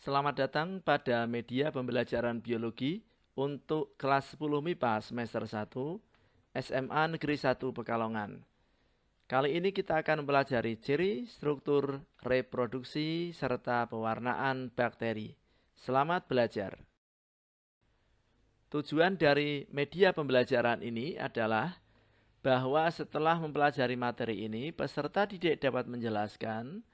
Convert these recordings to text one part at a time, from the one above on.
Selamat datang pada media pembelajaran biologi untuk kelas 10 MIPA semester 1 SMA Negeri 1 Pekalongan. Kali ini kita akan mempelajari ciri, struktur, reproduksi, serta pewarnaan bakteri. Selamat belajar. Tujuan dari media pembelajaran ini adalah bahwa setelah mempelajari materi ini, peserta didik dapat menjelaskan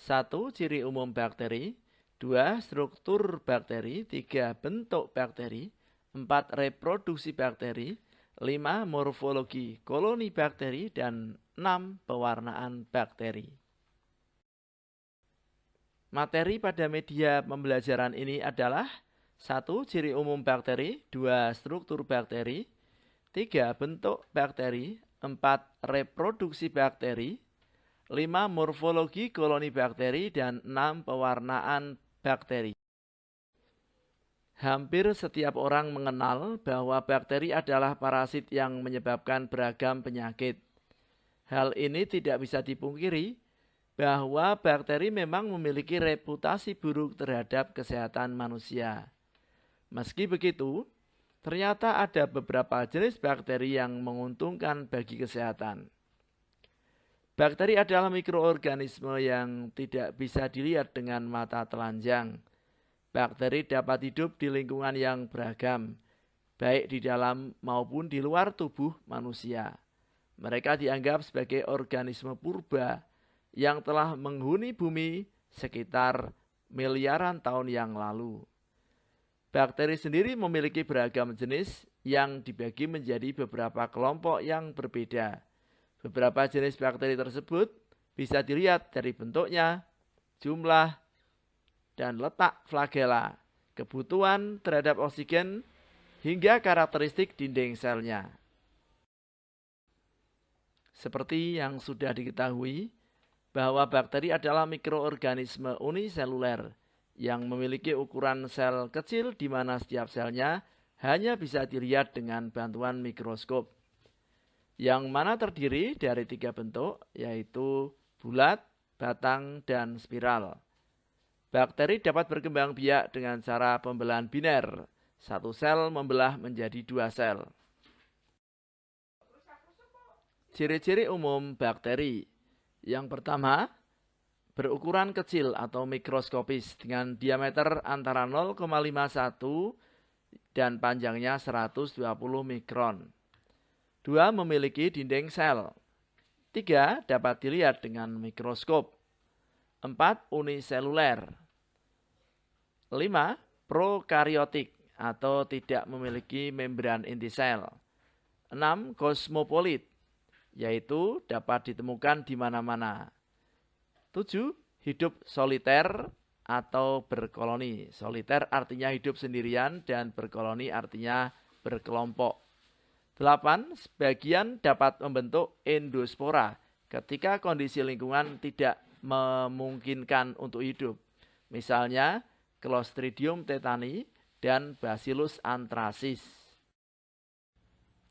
1. Ciri umum bakteri, 2. Struktur bakteri, 3. Bentuk bakteri, 4. Reproduksi bakteri, 5. Morfologi koloni bakteri, dan 6. Pewarnaan bakteri. Materi pada media pembelajaran ini adalah 1. Ciri umum bakteri, 2. Struktur bakteri, 3. Bentuk bakteri, 4. Reproduksi bakteri, 5. Morfologi koloni bakteri, dan 6. Pewarnaan bakteri. Hampir setiap orang mengenal bahwa bakteri adalah parasit yang menyebabkan beragam penyakit. Hal ini tidak bisa dipungkiri bahwa bakteri memang memiliki reputasi buruk terhadap kesehatan manusia. Meski begitu, ternyata ada beberapa jenis bakteri yang menguntungkan bagi kesehatan. Bakteri adalah mikroorganisme yang tidak bisa dilihat dengan mata telanjang. Bakteri dapat hidup di lingkungan yang beragam, baik di dalam maupun di luar tubuh manusia. Mereka dianggap sebagai organisme purba yang telah menghuni bumi sekitar miliaran tahun yang lalu. Bakteri sendiri memiliki beragam jenis yang dibagi menjadi beberapa kelompok yang berbeda. Beberapa jenis bakteri tersebut bisa dilihat dari bentuknya, jumlah, dan letak flagela, kebutuhan terhadap oksigen, hingga karakteristik dinding selnya. Seperti yang sudah diketahui, bahwa bakteri adalah mikroorganisme uniseluler yang memiliki ukuran sel kecil di mana setiap selnya hanya bisa dilihat dengan bantuan mikroskop. Yang mana terdiri dari 3 bentuk, yaitu bulat, batang, dan spiral. Bakteri dapat berkembang biak dengan cara pembelahan biner. Satu sel membelah menjadi 2 sel. Ciri-ciri umum bakteri. Yang pertama, berukuran kecil atau mikroskopis dengan diameter antara 0,51 dan panjangnya 120 mikron. 2. Memiliki dinding sel. 3. Dapat dilihat dengan mikroskop. 4. Uniseluler. 5. Prokaryotik atau tidak memiliki membran inti sel. 6. Kosmopolit, yaitu dapat ditemukan di mana-mana. 7. Hidup soliter atau berkoloni. Soliter artinya hidup sendirian dan berkoloni artinya berkelompok. 8. Sebagian dapat membentuk endospora ketika kondisi lingkungan tidak memungkinkan untuk hidup. Misalnya Clostridium tetani dan Bacillus anthracis.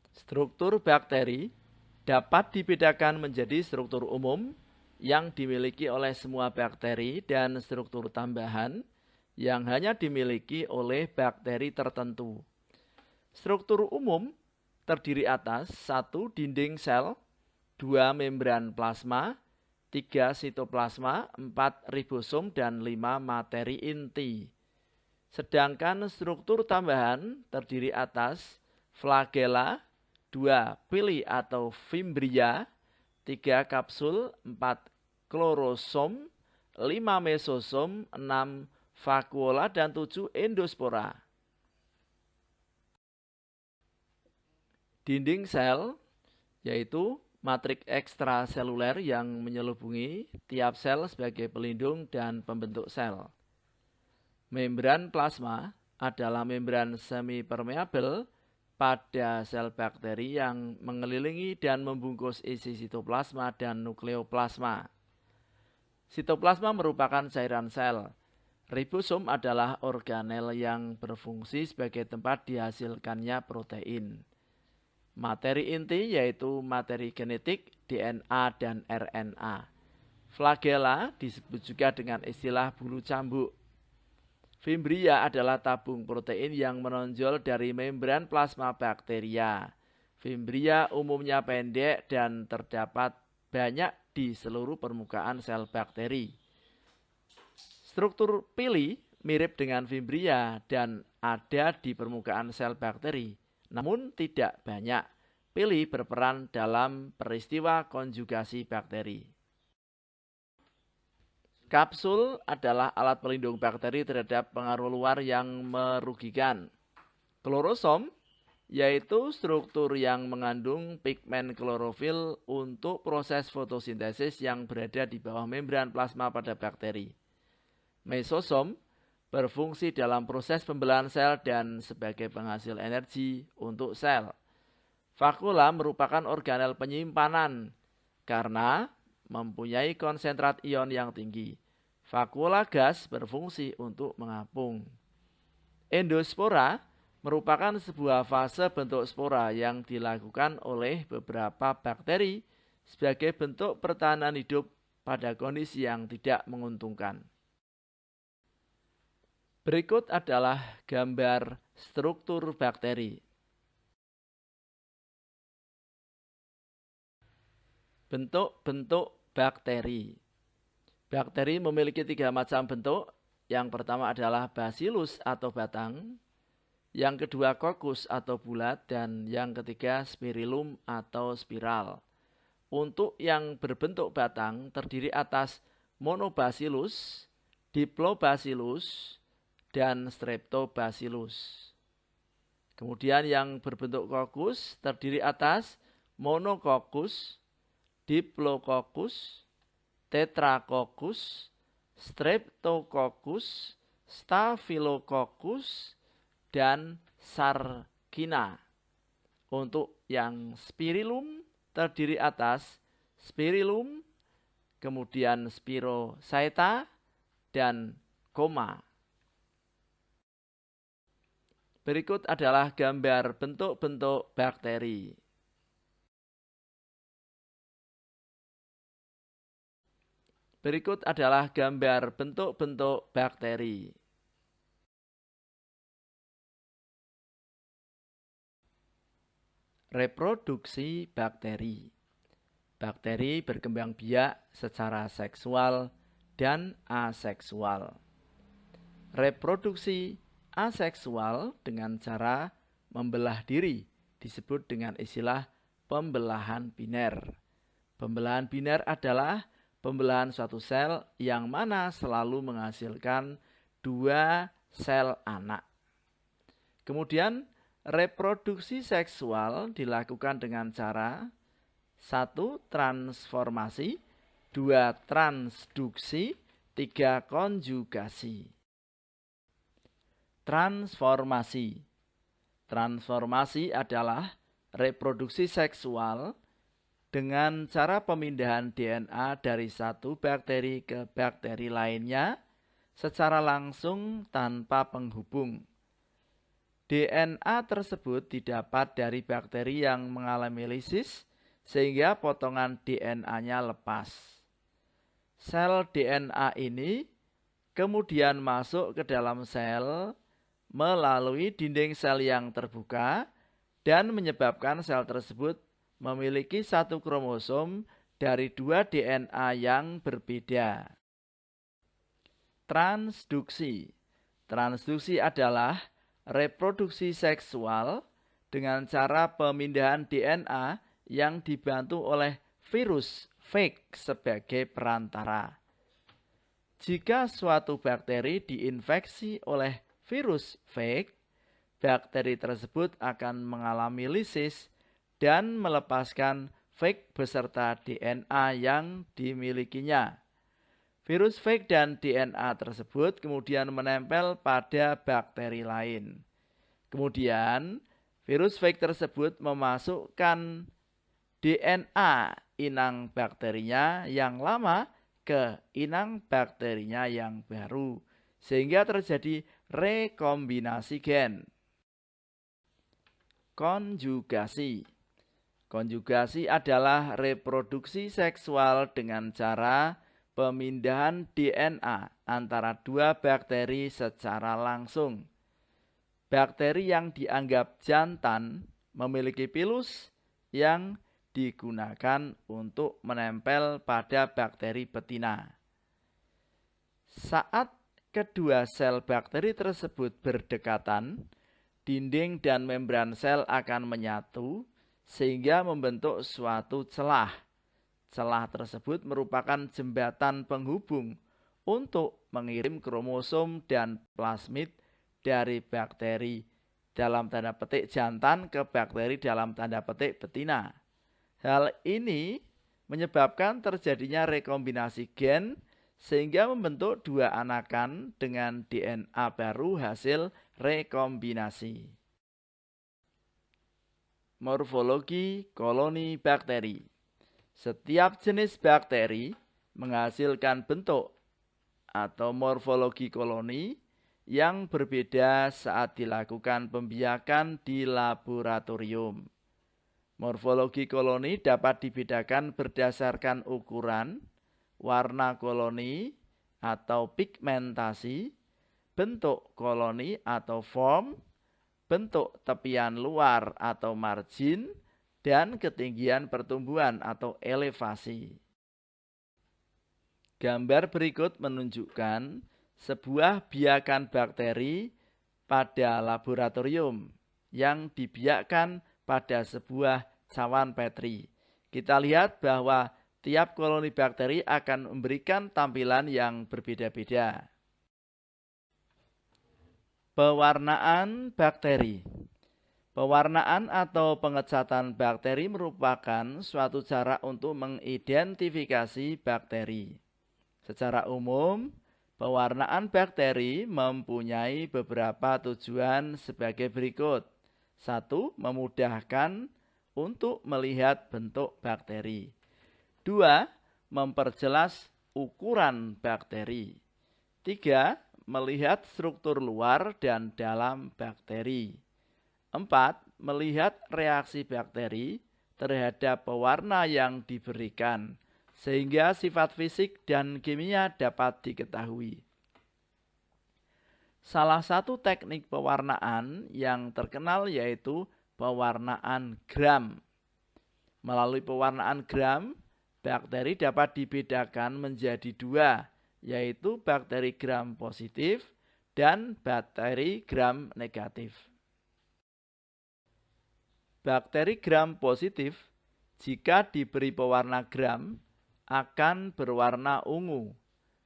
Struktur bakteri dapat dibedakan menjadi struktur umum yang dimiliki oleh semua bakteri dan struktur tambahan yang hanya dimiliki oleh bakteri tertentu. Struktur umum terdiri atas 1. Dinding sel, 2. Membran plasma, 3. Sitoplasma, 4. Ribosom, dan 5. Materi inti. Sedangkan struktur tambahan terdiri atas flagela, 2. Pili atau fimbria, 3. Kapsul, 4. Klorosom, 5. Mesosom, 6. Vakuola, dan 7. Endospora. Dinding sel, yaitu matrik ekstraseluler yang menyelubungi tiap sel sebagai pelindung dan pembentuk sel. Membran plasma adalah membran semi-permeabel pada sel bakteri yang mengelilingi dan membungkus isi sitoplasma dan nukleoplasma. Sitoplasma merupakan cairan sel. Ribosom adalah organel yang berfungsi sebagai tempat dihasilkannya protein. Materi inti yaitu materi genetik, DNA, dan RNA. Flagela disebut juga dengan istilah bulu cambuk. Fimbria adalah tabung protein yang menonjol dari membran plasma bakteria. Fimbria umumnya pendek dan terdapat banyak di seluruh permukaan sel bakteri. Struktur pili mirip dengan fimbria dan ada di permukaan sel bakteri, namun tidak banyak. Pili berperan dalam peristiwa konjugasi bakteri. Kapsul adalah alat pelindung bakteri terhadap pengaruh luar yang merugikan. Klorosom yaitu struktur yang mengandung pigmen klorofil untuk proses fotosintesis yang berada di bawah membran plasma pada bakteri. Mesosom berfungsi dalam proses pembelahan sel dan sebagai penghasil energi untuk sel. Vakula merupakan organel penyimpanan karena mempunyai konsentrat ion yang tinggi. Vakula gas berfungsi untuk mengapung. Endospora merupakan sebuah fase bentuk spora yang dilakukan oleh beberapa bakteri sebagai bentuk pertahanan hidup pada kondisi yang tidak menguntungkan. Berikut adalah gambar struktur bakteri. Bentuk-bentuk bakteri. Bakteri memiliki 3 macam bentuk. Yang pertama adalah bacillus atau batang, yang kedua kokus atau bulat, dan yang ketiga spirillum atau spiral. Untuk yang berbentuk batang terdiri atas monobacillus, diplobacillus, dan streptobacillus. Kemudian yang berbentuk kokus terdiri atas monococcus, diplococcus, tetracoccus, streptococcus, staphylococcus, dan sargina. Untuk yang spirillum terdiri atas spirillum, kemudian spirochaeta, dan coma. Berikut adalah gambar bentuk-bentuk bakteri. Berikut adalah gambar bentuk-bentuk bakteri. Reproduksi bakteri. Bakteri berkembang biak secara seksual dan aseksual. Reproduksi aseksual dengan cara membelah diri disebut dengan istilah pembelahan biner. Pembelahan biner adalah pembelahan suatu sel yang mana selalu menghasilkan 2 sel anak. Kemudian reproduksi seksual dilakukan dengan cara 1. Transformasi, 2. Transduksi, 3. Konjugasi. Transformasi. Transformasi adalah reproduksi seksual dengan cara pemindahan DNA dari satu bakteri ke bakteri lainnya secara langsung tanpa penghubung. DNA tersebut didapat dari bakteri yang mengalami lisis sehingga potongan DNA-nya lepas. Sel DNA ini kemudian masuk ke dalam sel melalui dinding sel yang terbuka dan menyebabkan sel tersebut memiliki 1 kromosom dari 2 DNA yang berbeda. Transduksi. Transduksi adalah reproduksi seksual dengan cara pemindahan DNA yang dibantu oleh virus fake sebagai perantara. Jika suatu bakteri diinfeksi oleh virus fake, bakteri tersebut akan mengalami lisis dan melepaskan fake beserta DNA yang dimilikinya. Virus fake dan DNA tersebut kemudian menempel pada bakteri lain. Kemudian, virus fake tersebut memasukkan DNA inang bakterinya yang lama ke inang bakterinya yang baru, sehingga terjadi rekombinasi gen. Konjugasi. Konjugasi adalah reproduksi seksual dengan cara pemindahan DNA antara dua bakteri secara langsung. Bakteri yang dianggap jantan memiliki pilus yang digunakan untuk menempel pada bakteri betina. Saat kedua sel bakteri tersebut berdekatan, dinding dan membran sel akan menyatu sehingga membentuk suatu celah. Celah tersebut merupakan jembatan penghubung untuk mengirim kromosom dan plasmid dari bakteri dalam tanda petik jantan ke bakteri dalam tanda petik betina. Hal ini menyebabkan terjadinya rekombinasi gen sehingga membentuk dua anakan dengan DNA baru hasil rekombinasi. Morfologi koloni bakteri. Setiap jenis bakteri menghasilkan bentuk atau morfologi koloni yang berbeda saat dilakukan pembiakan di laboratorium. Morfologi koloni dapat dibedakan berdasarkan ukuran, warna koloni atau pigmentasi, bentuk koloni atau form, bentuk tepian luar atau margin, dan ketinggian pertumbuhan atau elevasi. Gambar berikut menunjukkan sebuah biakan bakteri pada laboratorium yang dibiakkan pada sebuah cawan Petri. Kita lihat bahwa tiap koloni bakteri akan memberikan tampilan yang berbeda-beda. Pewarnaan bakteri. Pewarnaan atau pengecatan bakteri merupakan suatu cara untuk mengidentifikasi bakteri. Secara umum, pewarnaan bakteri mempunyai beberapa tujuan sebagai berikut. 1. Memudahkan untuk melihat bentuk bakteri. 2. Memperjelas ukuran bakteri. 3. Melihat struktur luar dan dalam bakteri. 4. Melihat reaksi bakteri terhadap pewarna yang diberikan, sehingga sifat fisik dan kimia dapat diketahui. Salah satu teknik pewarnaan yang terkenal yaitu pewarnaan Gram. Melalui pewarnaan Gram, bakteri dapat dibedakan menjadi dua, yaitu bakteri Gram positif dan bakteri Gram negatif. Bakteri Gram positif jika diberi pewarna Gram akan berwarna ungu,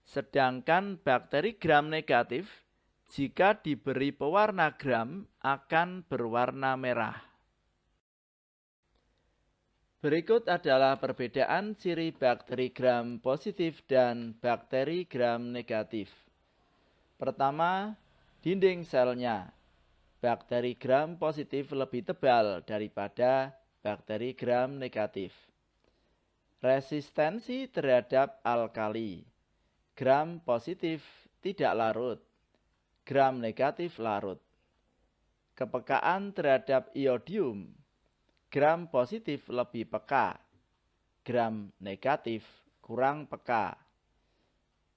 sedangkan bakteri Gram negatif jika diberi pewarna Gram akan berwarna merah. Berikut adalah perbedaan ciri bakteri Gram positif dan bakteri Gram negatif. Pertama, dinding selnya. Bakteri Gram positif lebih tebal daripada bakteri Gram negatif. Resistensi terhadap alkali. Gram positif tidak larut, Gram negatif larut. Kepekaan terhadap iodium. Gram positif lebih peka, Gram negatif kurang peka.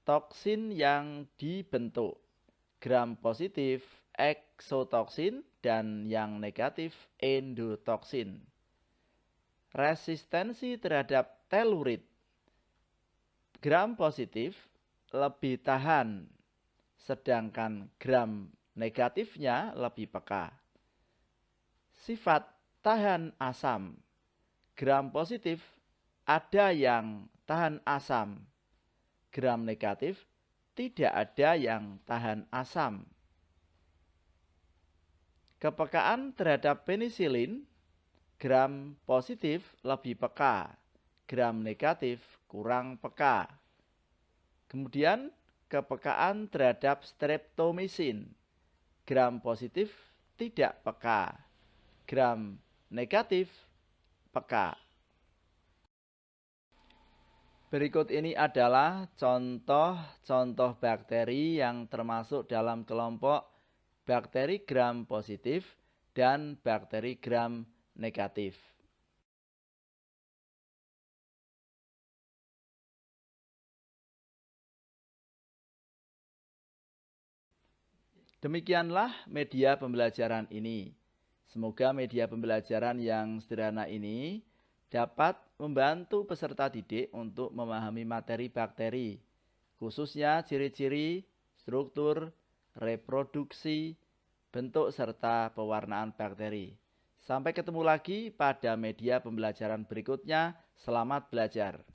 Toksin yang dibentuk. Gram positif eksotoksin dan yang negatif endotoksin. Resistensi terhadap telurit. Gram positif lebih tahan, sedangkan gram negatifnya lebih peka. Sifat tahan asam. Gram positif ada yang tahan asam. Gram negatif tidak ada yang tahan asam. Kepekaan terhadap penisilin. Gram positif lebih peka, gram negatif kurang peka. Kemudian kepekaan terhadap streptomycin. Gram positif tidak peka, gram negatif peka. Berikut ini adalah contoh-contoh bakteri yang termasuk dalam kelompok bakteri gram positif dan bakteri gram negatif. Demikianlah media pembelajaran ini. Semoga media pembelajaran yang sederhana ini dapat membantu peserta didik untuk memahami materi bakteri, khususnya ciri-ciri, struktur, reproduksi, bentuk, serta pewarnaan bakteri. Sampai ketemu lagi pada media pembelajaran berikutnya. Selamat belajar.